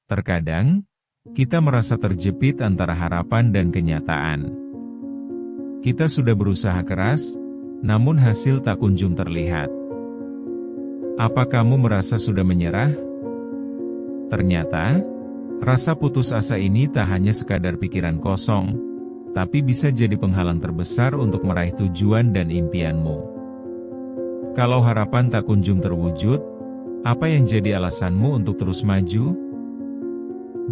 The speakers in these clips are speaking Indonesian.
Terkadang, kita merasa terjepit antara harapan dan kenyataan. Kita sudah berusaha keras, namun hasil tak kunjung terlihat. Apa kamu merasa sudah menyerah? Ternyata, rasa putus asa ini tak hanya sekadar pikiran kosong, tapi bisa jadi penghalang terbesar untuk meraih tujuan dan impianmu. Kalau harapan tak kunjung terwujud, apa yang jadi alasanmu untuk terus maju?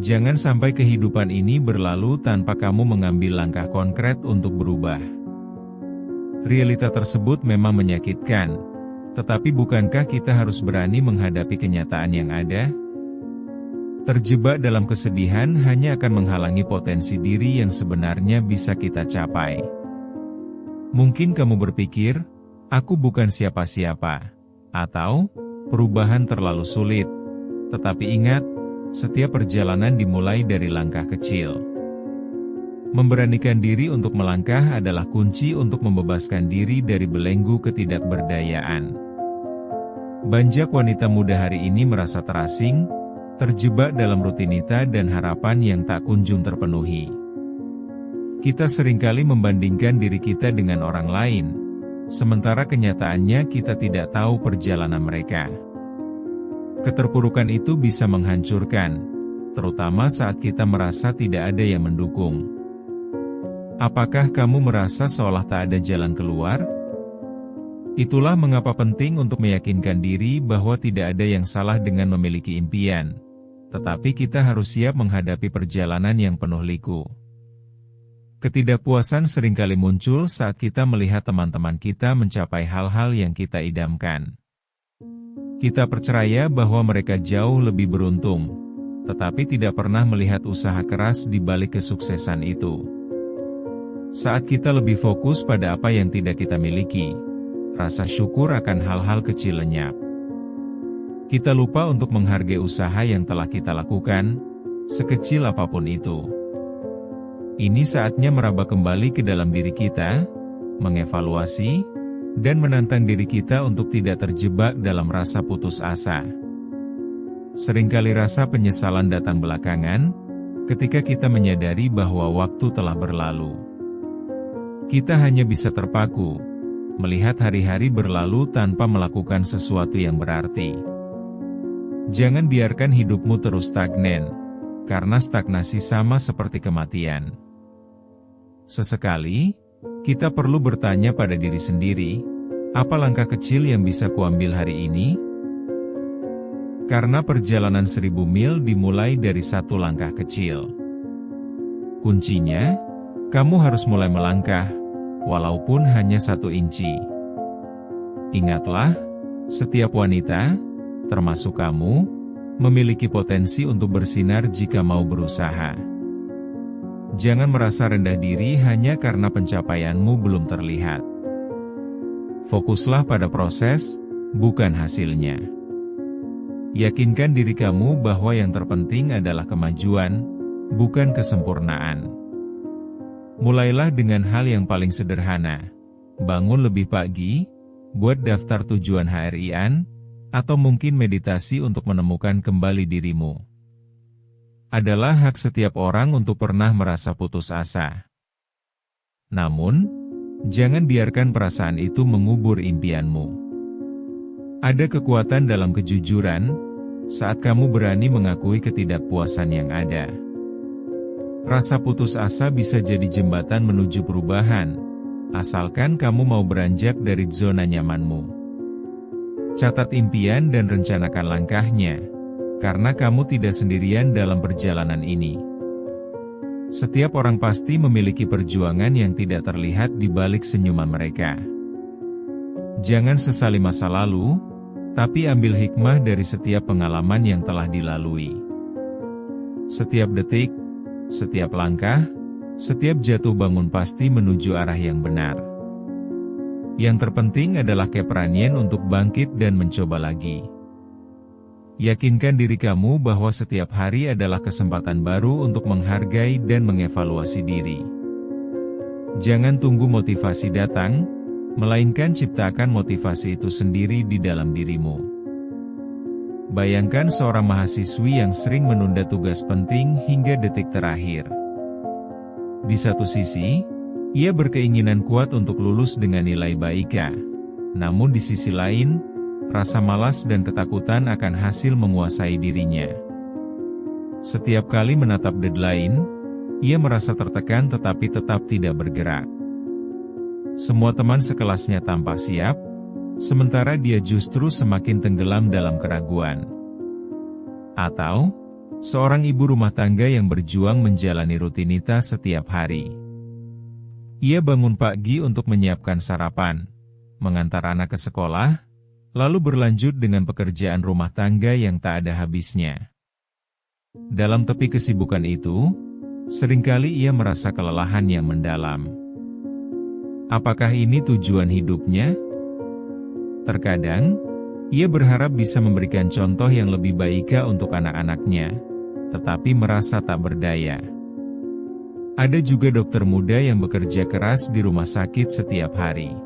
Jangan sampai kehidupan ini berlalu tanpa kamu mengambil langkah konkret untuk berubah. Realita tersebut memang menyakitkan, tetapi bukankah kita harus berani menghadapi kenyataan yang ada? Terjebak dalam kesedihan hanya akan menghalangi potensi diri yang sebenarnya bisa kita capai. Mungkin kamu berpikir, aku bukan siapa-siapa, atau perubahan terlalu sulit. Tetapi ingat, setiap perjalanan dimulai dari langkah kecil. Memberanikan diri untuk melangkah adalah kunci untuk membebaskan diri dari belenggu ketidakberdayaan. Banyak wanita muda hari ini merasa terasing, terjebak dalam rutinitas dan harapan yang tak kunjung terpenuhi. Kita seringkali membandingkan diri kita dengan orang lain, sementara kenyataannya kita tidak tahu perjalanan mereka. Keterpurukan itu bisa menghancurkan, terutama saat kita merasa tidak ada yang mendukung. Apakah kamu merasa seolah tak ada jalan keluar? Itulah mengapa penting untuk meyakinkan diri bahwa tidak ada yang salah dengan memiliki impian, tetapi kita harus siap menghadapi perjalanan yang penuh liku. Ketidakpuasan seringkali muncul saat kita melihat teman-teman kita mencapai hal-hal yang kita idamkan. Kita percaya bahwa mereka jauh lebih beruntung, tetapi tidak pernah melihat usaha keras di balik kesuksesan itu. Saat kita lebih fokus pada apa yang tidak kita miliki, rasa syukur akan hal-hal kecil lenyap. Kita lupa untuk menghargai usaha yang telah kita lakukan, sekecil apapun itu. Ini saatnya meraba kembali ke dalam diri kita, mengevaluasi, dan menantang diri kita untuk tidak terjebak dalam rasa putus asa. Seringkali rasa penyesalan datang belakangan, ketika kita menyadari bahwa waktu telah berlalu. Kita hanya bisa terpaku, melihat hari-hari berlalu tanpa melakukan sesuatu yang berarti. Jangan biarkan hidupmu terus stagnan, karena stagnasi sama seperti kematian. Sesekali, kita perlu bertanya pada diri sendiri, apa langkah kecil yang bisa kuambil hari ini? Karena perjalanan 1000 mil dimulai dari satu langkah kecil. Kuncinya, kamu harus mulai melangkah, walaupun hanya 1 inci. Ingatlah, setiap wanita, termasuk kamu, memiliki potensi untuk bersinar jika mau berusaha. Jangan merasa rendah diri hanya karena pencapaianmu belum terlihat. Fokuslah pada proses, bukan hasilnya. Yakinkan diri kamu bahwa yang terpenting adalah kemajuan, bukan kesempurnaan. Mulailah dengan hal yang paling sederhana. Bangun lebih pagi, buat daftar tujuan harian, atau mungkin meditasi untuk menemukan kembali dirimu. Adalah hak setiap orang untuk pernah merasa putus asa. Namun, jangan biarkan perasaan itu mengubur impianmu. Ada kekuatan dalam kejujuran, saat kamu berani mengakui ketidakpuasan yang ada. Rasa putus asa bisa jadi jembatan menuju perubahan, asalkan kamu mau beranjak dari zona nyamanmu. Catat impian dan rencanakan langkahnya, karena kamu tidak sendirian dalam perjalanan ini. Setiap orang pasti memiliki perjuangan yang tidak terlihat di balik senyuman mereka. Jangan sesali masa lalu, tapi ambil hikmah dari setiap pengalaman yang telah dilalui. Setiap detik, setiap langkah, setiap jatuh bangun pasti menuju arah yang benar. Yang terpenting adalah keberanian untuk bangkit dan mencoba lagi. Yakinkan diri kamu bahwa setiap hari adalah kesempatan baru untuk menghargai dan mengevaluasi diri. Jangan tunggu motivasi datang, melainkan ciptakan motivasi itu sendiri di dalam dirimu. Bayangkan seorang mahasiswi yang sering menunda tugas penting hingga detik terakhir. Di satu sisi, ia berkeinginan kuat untuk lulus dengan nilai baik. Namun di sisi lain, rasa malas dan ketakutan akan hasil menguasai dirinya. Setiap kali menatap deadline, ia merasa tertekan tetapi tetap tidak bergerak. Semua teman sekelasnya tampak siap, sementara dia justru semakin tenggelam dalam keraguan. Atau, seorang ibu rumah tangga yang berjuang menjalani rutinitas setiap hari. Ia bangun pagi untuk menyiapkan sarapan, mengantar anak ke sekolah, lalu berlanjut dengan pekerjaan rumah tangga yang tak ada habisnya. Dalam tepi kesibukan itu, seringkali ia merasa kelelahan yang mendalam. Apakah ini tujuan hidupnya? Terkadang, ia berharap bisa memberikan contoh yang lebih baik untuk anak-anaknya, tetapi merasa tak berdaya. Ada juga dokter muda yang bekerja keras di rumah sakit setiap hari.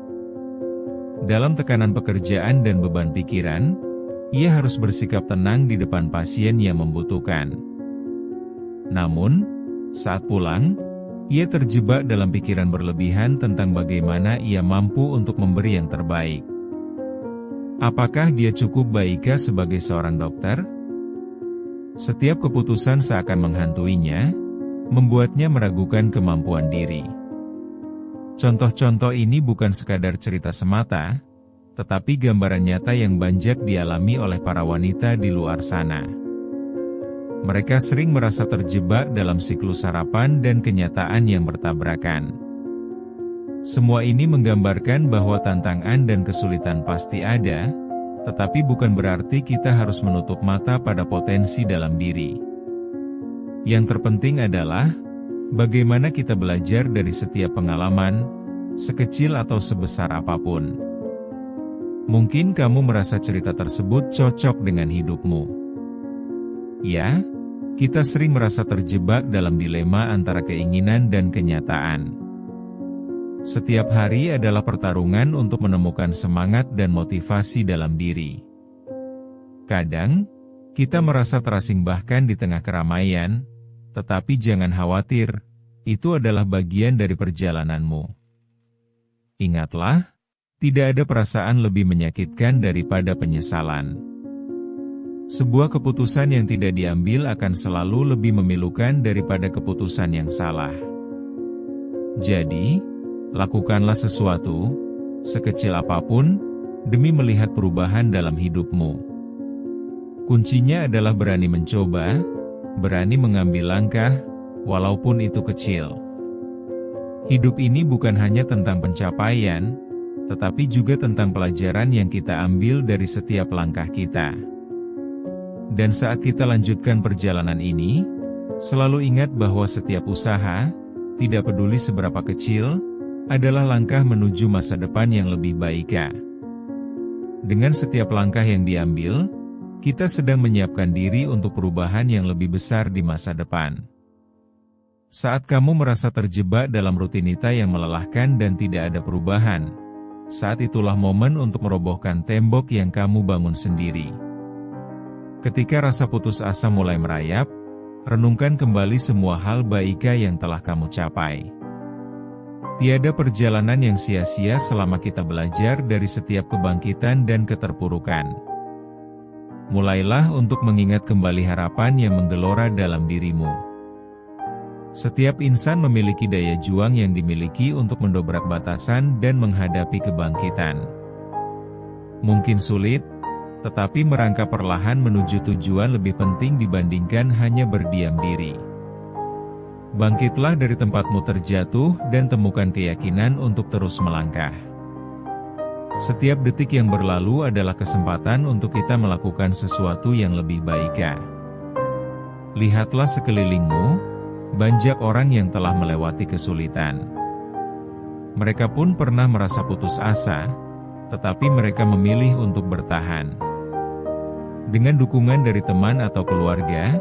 Dalam tekanan pekerjaan dan beban pikiran, ia harus bersikap tenang di depan pasien yang membutuhkan. Namun, saat pulang, ia terjebak dalam pikiran berlebihan tentang bagaimana ia mampu untuk memberi yang terbaik. Apakah dia cukup baik sebagai seorang dokter? Setiap keputusan seakan menghantuinya, membuatnya meragukan kemampuan diri. Contoh-contoh ini bukan sekadar cerita semata, tetapi gambaran nyata yang banyak dialami oleh para wanita di luar sana. Mereka sering merasa terjebak dalam siklus harapan dan kenyataan yang bertabrakan. Semua ini menggambarkan bahwa tantangan dan kesulitan pasti ada, tetapi bukan berarti kita harus menutup mata pada potensi dalam diri. Yang terpenting adalah, bagaimana kita belajar dari setiap pengalaman, sekecil atau sebesar apapun. Mungkin kamu merasa cerita tersebut cocok dengan hidupmu. Ya, kita sering merasa terjebak dalam dilema antara keinginan dan kenyataan. Setiap hari adalah pertarungan untuk menemukan semangat dan motivasi dalam diri. Kadang, kita merasa terasing bahkan di tengah keramaian, tetapi jangan khawatir, itu adalah bagian dari perjalananmu. Ingatlah, tidak ada perasaan lebih menyakitkan daripada penyesalan. Sebuah keputusan yang tidak diambil akan selalu lebih memilukan daripada keputusan yang salah. Jadi, lakukanlah sesuatu, sekecil apapun, demi melihat perubahan dalam hidupmu. Kuncinya adalah berani mencoba, berani mengambil langkah, walaupun itu kecil. Hidup ini bukan hanya tentang pencapaian, tetapi juga tentang pelajaran yang kita ambil dari setiap langkah kita. Dan saat kita lanjutkan perjalanan ini, selalu ingat bahwa setiap usaha, tidak peduli seberapa kecil, adalah langkah menuju masa depan yang lebih baik. Dengan setiap langkah yang diambil, kita sedang menyiapkan diri untuk perubahan yang lebih besar di masa depan. Saat kamu merasa terjebak dalam rutinitas yang melelahkan dan tidak ada perubahan, saat itulah momen untuk merobohkan tembok yang kamu bangun sendiri. Ketika rasa putus asa mulai merayap, renungkan kembali semua hal baik yang telah kamu capai. Tiada perjalanan yang sia-sia selama kita belajar dari setiap kebangkitan dan keterpurukan. Mulailah untuk mengingat kembali harapan yang menggelora dalam dirimu. Setiap insan memiliki daya juang yang dimiliki untuk mendobrak batasan dan menghadapi kebangkitan. Mungkin sulit, tetapi merangkak perlahan menuju tujuan lebih penting dibandingkan hanya berdiam diri. Bangkitlah dari tempatmu terjatuh dan temukan keyakinan untuk terus melangkah. Setiap detik yang berlalu adalah kesempatan untuk kita melakukan sesuatu yang lebih baik. Lihatlah sekelilingmu, banyak orang yang telah melewati kesulitan. Mereka pun pernah merasa putus asa, tetapi mereka memilih untuk bertahan. Dengan dukungan dari teman atau keluarga,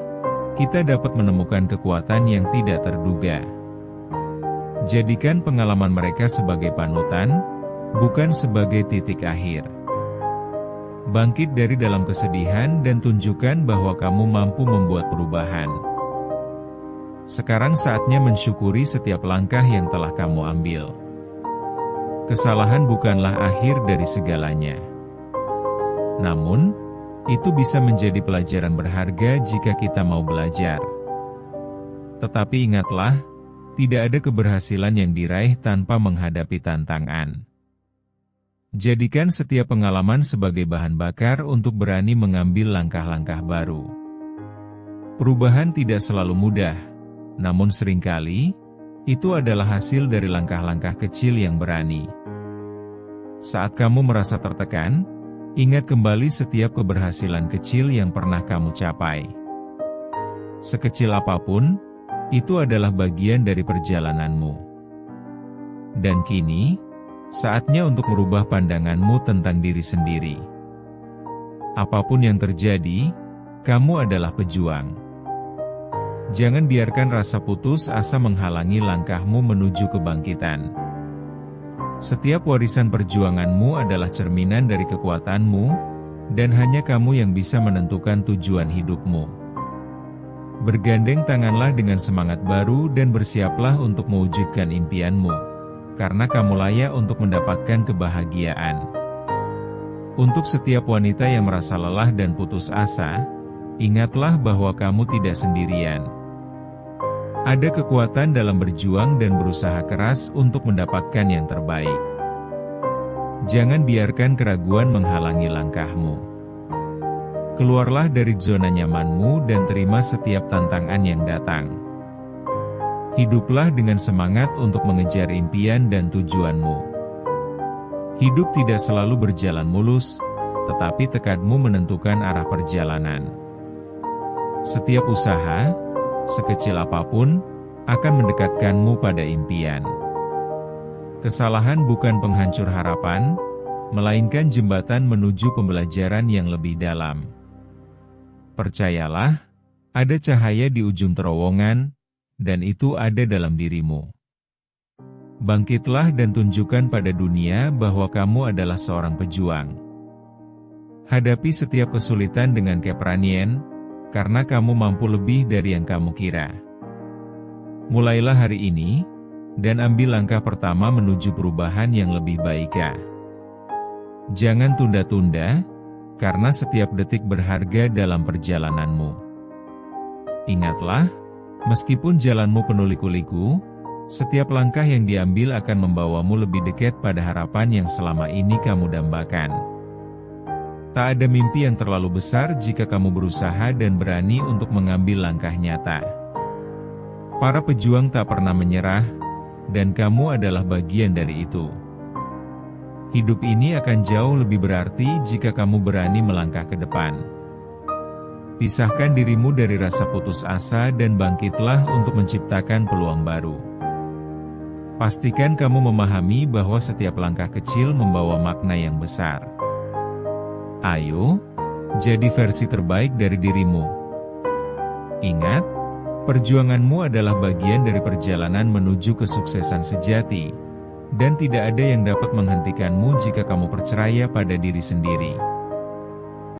kita dapat menemukan kekuatan yang tidak terduga. Jadikan pengalaman mereka sebagai panutan, bukan sebagai titik akhir. Bangkit dari dalam kesedihan dan tunjukkan bahwa kamu mampu membuat perubahan. Sekarang saatnya mensyukuri setiap langkah yang telah kamu ambil. Kesalahan bukanlah akhir dari segalanya. Namun, itu bisa menjadi pelajaran berharga jika kita mau belajar. Tetapi ingatlah, tidak ada keberhasilan yang diraih tanpa menghadapi tantangan. Jadikan setiap pengalaman sebagai bahan bakar untuk berani mengambil langkah-langkah baru. Perubahan tidak selalu mudah, namun seringkali, itu adalah hasil dari langkah-langkah kecil yang berani. Saat kamu merasa tertekan, ingat kembali setiap keberhasilan kecil yang pernah kamu capai. Sekecil apapun, itu adalah bagian dari perjalananmu. Dan kini, saatnya untuk merubah pandanganmu tentang diri sendiri. Apapun yang terjadi, kamu adalah pejuang. Jangan biarkan rasa putus asa menghalangi langkahmu menuju kebangkitan. Setiap warisan perjuanganmu adalah cerminan dari kekuatanmu, dan hanya kamu yang bisa menentukan tujuan hidupmu. Bergandeng tanganlah dengan semangat baru dan bersiaplah untuk mewujudkan impianmu, karena kamu layak untuk mendapatkan kebahagiaan. Untuk setiap wanita yang merasa lelah dan putus asa, ingatlah bahwa kamu tidak sendirian. Ada kekuatan dalam berjuang dan berusaha keras untuk mendapatkan yang terbaik. Jangan biarkan keraguan menghalangi langkahmu. Keluarlah dari zona nyamanmu dan terima setiap tantangan yang datang. Hiduplah dengan semangat untuk mengejar impian dan tujuanmu. Hidup tidak selalu berjalan mulus, tetapi tekadmu menentukan arah perjalanan. Setiap usaha, sekecil apapun, akan mendekatkanmu pada impian. Kesalahan bukan penghancur harapan, melainkan jembatan menuju pembelajaran yang lebih dalam. Percayalah, ada cahaya di ujung terowongan, dan itu ada dalam dirimu. Bangkitlah dan tunjukkan pada dunia bahwa kamu adalah seorang pejuang. Hadapi setiap kesulitan dengan keberanian, karena kamu mampu lebih dari yang kamu kira. Mulailah hari ini, dan ambil langkah pertama menuju perubahan yang lebih baik. Jangan tunda-tunda, karena setiap detik berharga dalam perjalananmu. Ingatlah, meskipun jalanmu penuh liku-liku, setiap langkah yang diambil akan membawamu lebih dekat pada harapan yang selama ini kamu dambakan. Tak ada mimpi yang terlalu besar jika kamu berusaha dan berani untuk mengambil langkah nyata. Para pejuang tak pernah menyerah, dan kamu adalah bagian dari itu. Hidup ini akan jauh lebih berarti jika kamu berani melangkah ke depan. Pisahkan dirimu dari rasa putus asa dan bangkitlah untuk menciptakan peluang baru. Pastikan kamu memahami bahwa setiap langkah kecil membawa makna yang besar. Ayo, jadi versi terbaik dari dirimu. Ingat, perjuanganmu adalah bagian dari perjalanan menuju kesuksesan sejati. Dan tidak ada yang dapat menghentikanmu jika kamu percaya pada diri sendiri.